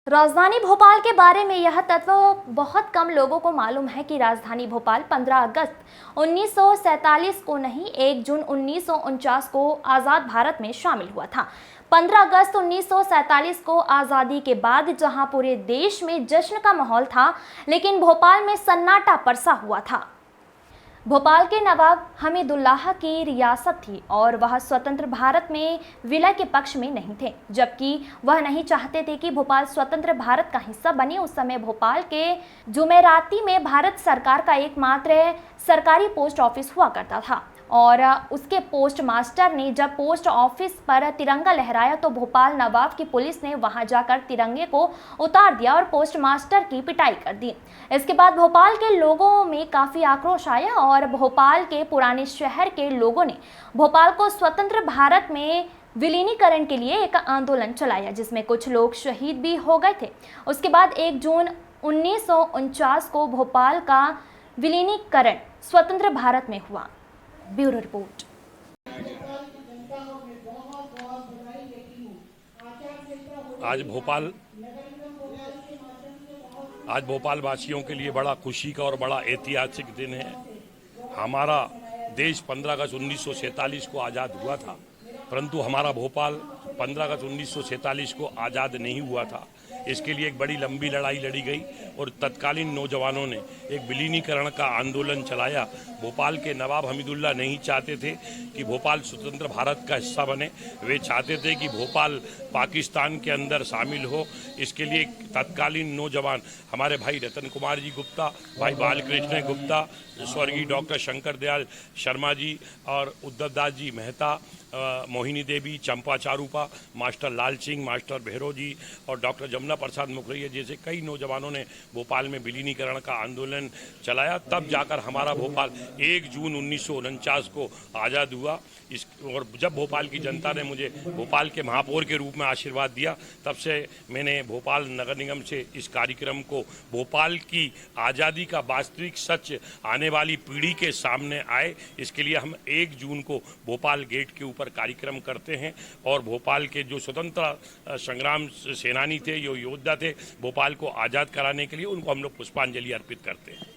राजधानी भोपाल के बारे में यह तत्व बहुत कम लोगों को मालूम है कि राजधानी भोपाल 15 अगस्त 1947 को नहीं 1 जून 1949 को आज़ाद भारत में शामिल हुआ था। 15 अगस्त 1947 को आज़ादी के बाद जहां पूरे देश में जश्न का माहौल था, लेकिन भोपाल में सन्नाटा परसा हुआ था। भोपाल के नवाब हमीदुल्लाह की रियासत थी और वह स्वतंत्र भारत में विलय के पक्ष में नहीं थे, जबकि वह नहीं चाहते थे कि भोपाल स्वतंत्र भारत का हिस्सा बने। उस समय भोपाल के जुमेराती में भारत सरकार का एकमात्र सरकारी पोस्ट ऑफिस हुआ करता था और उसके पोस्ट मास्टर ने जब पोस्ट ऑफिस पर तिरंगा लहराया तो भोपाल नवाब की पुलिस ने वहां जाकर तिरंगे को उतार दिया और पोस्ट मास्टर की पिटाई कर दी। इसके बाद भोपाल के लोगों में काफ़ी आक्रोश आया और भोपाल के पुराने शहर के लोगों ने भोपाल को स्वतंत्र भारत में विलीनीकरण के लिए एक आंदोलन चलाया, जिसमें कुछ लोग शहीद भी हो गए थे। उसके बाद 1 जून 1949 को भोपाल का विलीनीकरण स्वतंत्र भारत में हुआ। Bureau report. आज भोपाल वासियों के लिए बड़ा खुशी का और बड़ा ऐतिहासिक दिन है। हमारा देश 15 अगस्त 1947 को आज़ाद हुआ था, परंतु हमारा भोपाल 15 अगस्त 1947 को आज़ाद नहीं हुआ था। इसके लिए एक बड़ी लंबी लड़ाई लड़ी गई और तत्कालीन नौजवानों ने एक विलीनीकरण का आंदोलन चलाया। भोपाल के नवाब हमीदुल्लाह नहीं चाहते थे कि भोपाल स्वतंत्र भारत का हिस्सा बने, वे चाहते थे कि भोपाल पाकिस्तान के अंदर शामिल हो। इसके लिए तत्कालीन नौजवान हमारे भाई रतन कुमार जी गुप्ता, भाई बालकृष्ण गुप्ता, स्वर्गीय डॉक्टर शंकर दयाल शर्मा जी और उद्धव दास जी मेहता, मोहिनी देवी, चंपा चारूपा, मास्टर लाल सिंह, मास्टर भैरव जी और डॉक्टर जमुना प्रसाद मुखर्जी जैसे कई नौजवानों ने भोपाल में विलीनीकरण का आंदोलन चलाया। तब जाकर हमारा भोपाल 1 जून 1949 को आज़ाद हुआ। और जब भोपाल की जनता ने मुझे भोपाल के महापौर के रूप में आशीर्वाद दिया, तब से मैंने भोपाल नगर निगम से इस कार्यक्रम को भोपाल की आज़ादी का वास्तविक सच आने वाली पीढ़ी के सामने आए, इसके लिए हम 1 जून को भोपाल गेट के ऊपर कार्यक्रम करते हैं। और भोपाल के जो स्वतंत्रता संग्राम सेनानी थे, जो योद्धा थे, भोपाल को आज़ाद कराने के लिए उनको हम लोग पुष्पांजलि अर्पित करते हैं।